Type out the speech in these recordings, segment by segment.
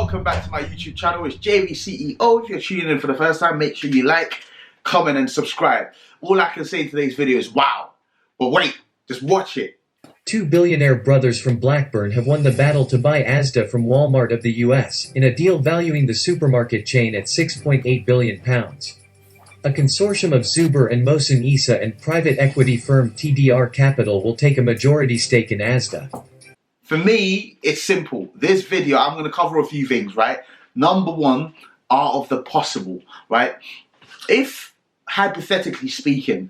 welcome back to my YouTube channel. It's JVceo. If you're tuning in for the first time, make sure you like, comment and subscribe. All I can say in today's video is wow. But wait, just watch it. Two billionaire brothers from Blackburn have won the battle to buy Asda from Walmart of the US, in a deal valuing the supermarket chain at £6.8 billion. A consortium of Zuber and Mohsen Issa and private equity firm TDR Capital will take a majority stake in Asda. For me, it's simple. This video, I'm going to cover a few things, right? Number one, art of the possible, right? If, hypothetically speaking,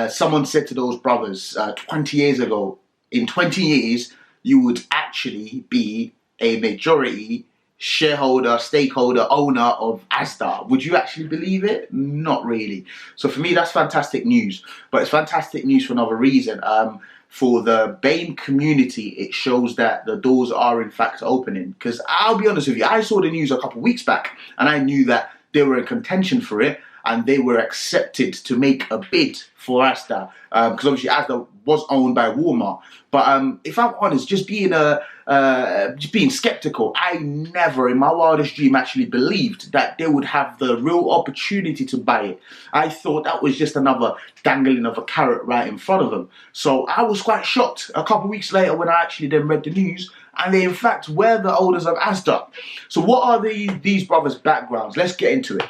someone said to those brothers 20 years ago, in 20 years, you would actually be a majority shareholder, stakeholder, owner of Asda. Would you actually believe it? Not really. So for me, that's fantastic news. But it's fantastic news for another reason. For the BAME community, it shows that the doors are in fact opening. Because I'll be honest with you, I saw the news a couple of weeks back and I knew that they were in contention for it and they were accepted to make a bid for Asda. Because obviously Asda was owned by Walmart. But if I'm honest, just being skeptical, I never in my wildest dream actually believed that they would have the real opportunity to buy it. I thought that was just another dangling of a carrot right in front of them. So I was quite shocked a couple of weeks later when I actually then read the news and they in fact were the owners of Asda. So what are these brothers' backgrounds? Let's get into it.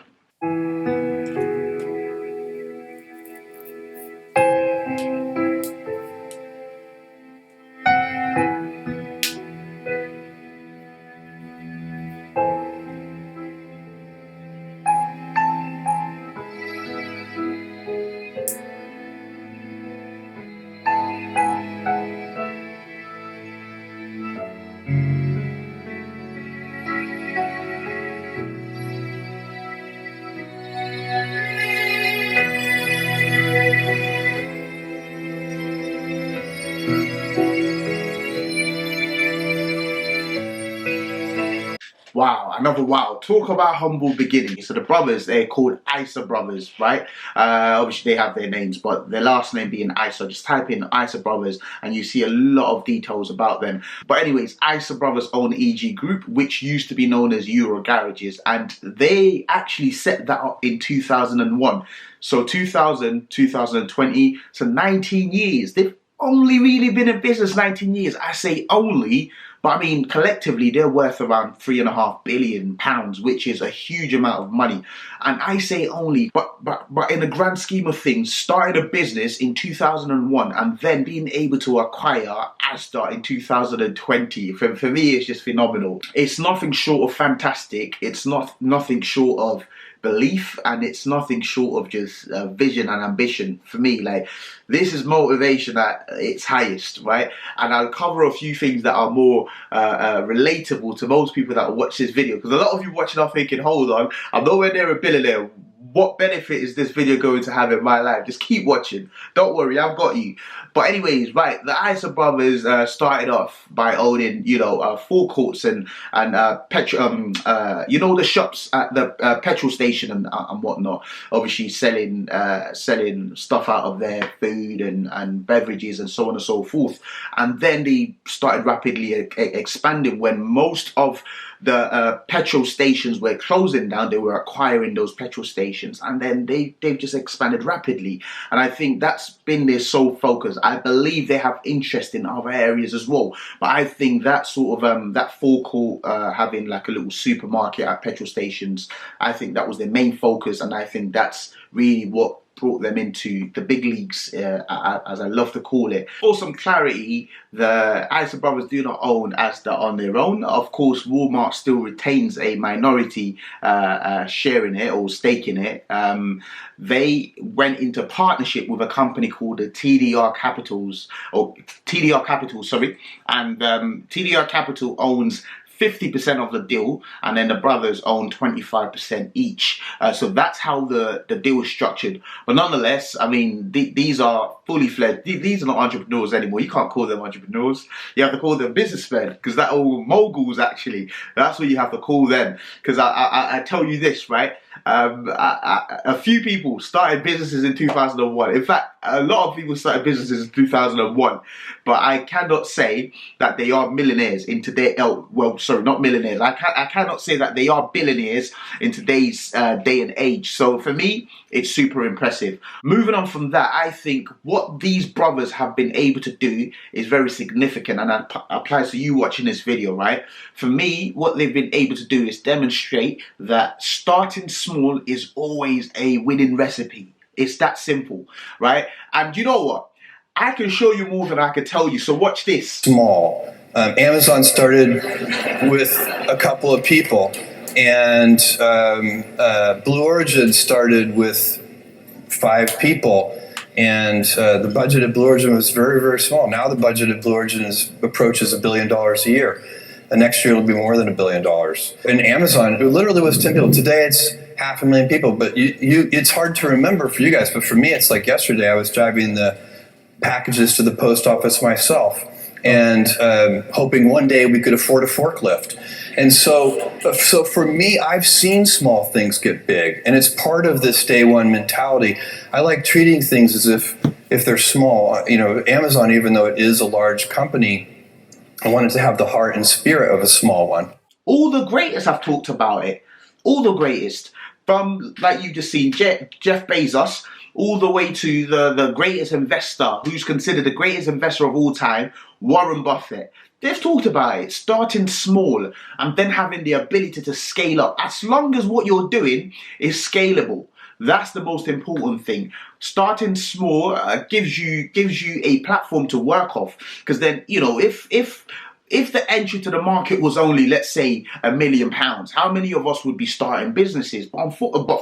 Wow, another wow. Talk about humble beginnings. So the brothers, they're called Issa brothers, right? Obviously they have their names, but their last name being Issa. Just type in Issa brothers and you see a lot of details about them. But anyways, Issa brothers own EG Group, which used to be known as Euro Garages, and they actually set that up in 2001. So 2000, 2020, so 19 years. They've only really been in business 19 years. I say only, but I mean collectively they're worth around £3.5 billion, which is a huge amount of money. And I say only, but in the grand scheme of things, started a business in 2001 and then being able to acquire Asda in 2020. For me, it's just phenomenal. It's nothing short of fantastic. It's nothing short of belief, and it's nothing short of just vision and ambition. For me, like, this is motivation at its highest, right? And I'll cover a few things that are more relatable to most people that will watch this video, because a lot of you watching are thinking, hold on, I'm nowhere near a billionaire. What benefit is this video going to have in my life? Just keep watching. Don't worry, I've got you. But anyways, right, the Issa brothers started off by owning, forecourts and petrol, the shops at the petrol station and whatnot. Obviously selling stuff out of their food and beverages and so on and so forth. And then they started rapidly expanding when most of the petrol stations were closing down. They were acquiring those petrol stations, and then they've just expanded rapidly. And I think that's been their sole focus. I believe they have interest in other areas as well, but I think that sort of that forecourt, having like a little supermarket at petrol stations, I think that was their main focus, and I think that's really what brought them into the big leagues, as I love to call it. For some clarity, the Issa brothers do not own Asda on their own. Of course, Walmart still retains a minority share in it or stake in it. They went into partnership with a company called the TDR Capital, sorry, and TDR Capital owns 50% of the deal, and then the brothers own 25% each. So that's how the deal is structured. But nonetheless, I mean, these are fully fledged. These are not entrepreneurs anymore. You can't call them entrepreneurs. You have to call them businessmen, because that all moguls actually. That's what you have to call them. Because I tell you this, right? A few people started businesses in 2001. In fact, a lot of people started businesses in 2001, but I cannot say that they are millionaires in today. Well, sorry, not millionaires. I cannot say that they are billionaires in today's day and age. So for me, it's super impressive. Moving on from that, I think what these brothers have been able to do is very significant, and that applies to you watching this video, right? For me, what they've been able to do is demonstrate that starting small is always a winning recipe. It's that simple, right? And you know what? I can show you more than I can tell you, so watch this. Small. Amazon started with a couple of people, and Blue Origin started with 5 people, and the budget at Blue Origin was very, very small. Now the budget at Blue Origin approaches $1 billion a year. And next year it'll be more than $1 billion. And Amazon, it literally was 10 people. Today it's 500,000 people. But it's hard to remember for you guys. But for me, it's like yesterday I was driving the packages to the post office myself, and hoping one day we could afford a forklift. And so for me, I've seen small things get big, and it's part of this day one mentality. I like treating things as if they're small. You know, Amazon, even though it is a large company, I wanted to have the heart and spirit of a small one. All the greatest have talked about it. All the greatest. From, like you've just seen, Jeff Bezos, all the way to the greatest investor, who's considered the greatest investor of all time, Warren Buffett. They've talked about it, starting small and then having the ability to scale up. As long as what you're doing is scalable. That's the most important thing. Starting small gives you a platform to work off, because then, you know, if the entry to the market was only, let's say, £1 million, how many of us would be starting businesses? But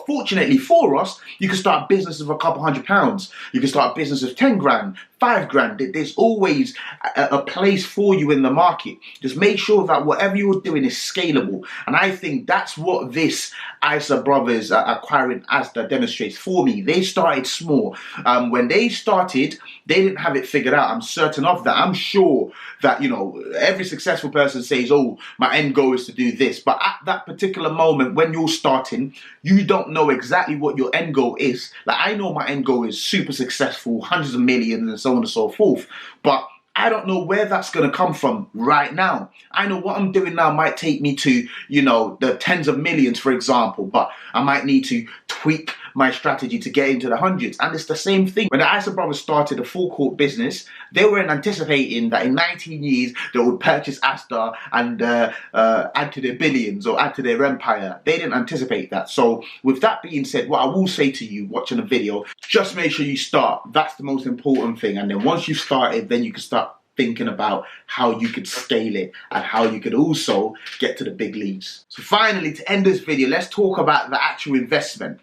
fortunately for us, you can start businesses of a couple £100. You can start a business of 10 grand, 5 grand. There's always a place for you in the market. Just make sure that whatever you're doing is scalable. And I think that's what this ISA brothers acquiring Asda demonstrates for me. They started small. When they started, they didn't have it figured out. I'm certain of that. I'm sure that, you know, every successful person says, oh, my end goal is to do this. But at that particular moment, when you're starting, you don't know exactly what your end goal is. Like, I know my end goal is super successful, hundreds of millions and so on and so forth. But I don't know where that's going to come from right now. I know what I'm doing now might take me to, you know, the tens of millions, for example, but I might need to tweak my strategy to get into the hundreds. And it's the same thing. When the ISA brothers started a full court business, they weren't anticipating that in 19 years they would purchase Asda and add to their billions or add to their empire. They didn't anticipate that. So with that being said, what I will say to you watching the video, just make sure you start. That's the most important thing. And then once you've started, then you can start thinking about how you could scale it and how you could also get to the big leagues. So finally, to end this video, let's talk about the actual investment.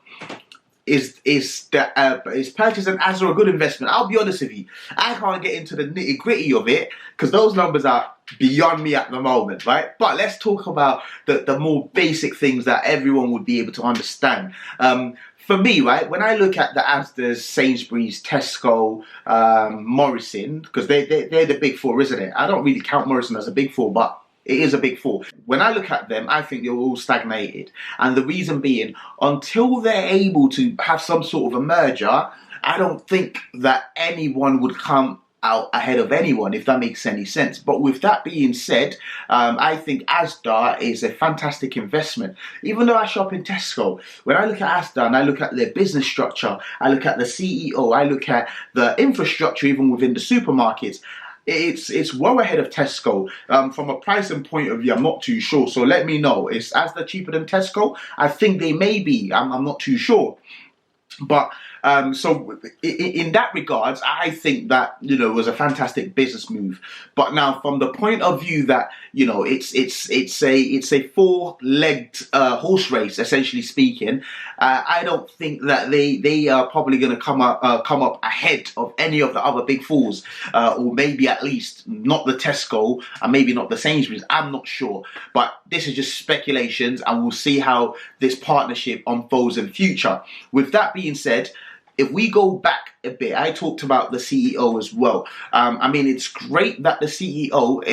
Is purchasing Asda a good investment? I'll be honest with you, I can't get into the nitty gritty of it because those numbers are beyond me at the moment, right? But let's talk about the more basic things that everyone would be able to understand. For me, right, when I look at the Asda's, Sainsbury's, Tesco, Morrison, because they're the big four, isn't it? I don't really count Morrison as a big four, but it is a big four. When I look at them, I think they're all stagnated. And the reason being, until they're able to have some sort of a merger, I don't think that anyone would come out ahead of anyone, if that makes any sense. But with that being said, I think Asda is a fantastic investment. Even though I shop in Tesco, when I look at Asda and I look at their business structure, I look at the CEO, I look at the infrastructure even within the supermarkets, it's well ahead of Tesco. From a pricing point of view, I'm not too sure. So let me know. Is Asda cheaper than Tesco? I think they may be. I'm not too sure. But so in that regards, I think that, you know, it was a fantastic business move. But now, from the point of view that, you know, it's a four-legged horse race, essentially speaking, I don't think that they are probably going to come up ahead of any of the other big fours, or maybe at least not the Tesco and maybe not the Sainsbury's. I'm not sure, but this is just speculations, and we'll see how this partnership unfolds in future. With that being said, if we go back a bit, I talked about the CEO as well. I mean, it's great that the CEO,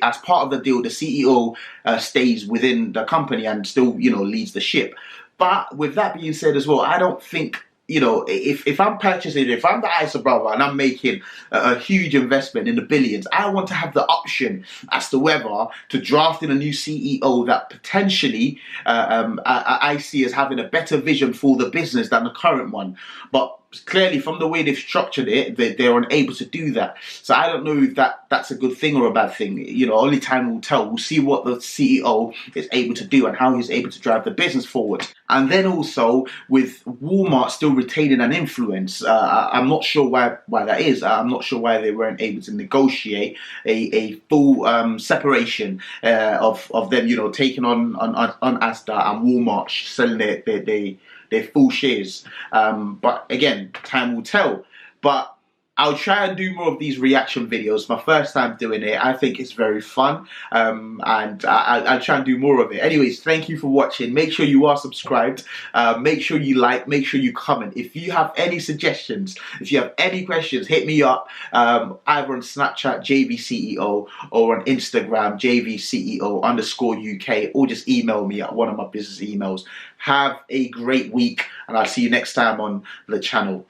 as part of the deal, the CEO stays within the company and still, you know, leads the ship. But with that being said as well, I don't think, you know, if I'm purchasing, if I'm the ISA brother and I'm making a huge investment in the billions, I want to have the option as to whether to draft in a new CEO that potentially I see as having a better vision for the business than the current one. But clearly, from the way they've structured it, they're unable to do that. So I don't know if that's a good thing or a bad thing. You know, only time will tell. We'll see what the CEO is able to do and how he's able to drive the business forward. And then also with Walmart still retaining an influence, I'm not sure why that is. I'm not sure why they weren't able to negotiate a full separation of them, you know, taking on Asda and Walmart selling their full shares. But again, time will tell. But I'll try and do more of these reaction videos. My first time doing it. I think it's very fun. And I'll try and do more of it. Anyways, thank you for watching. Make sure you are subscribed. Make sure you like. Make sure you comment. If you have any suggestions, if you have any questions, hit me up. Either on Snapchat, JVceo, or on Instagram, JVceo_UK, or just email me at one of my business emails. Have a great week, and I'll see you next time on the channel.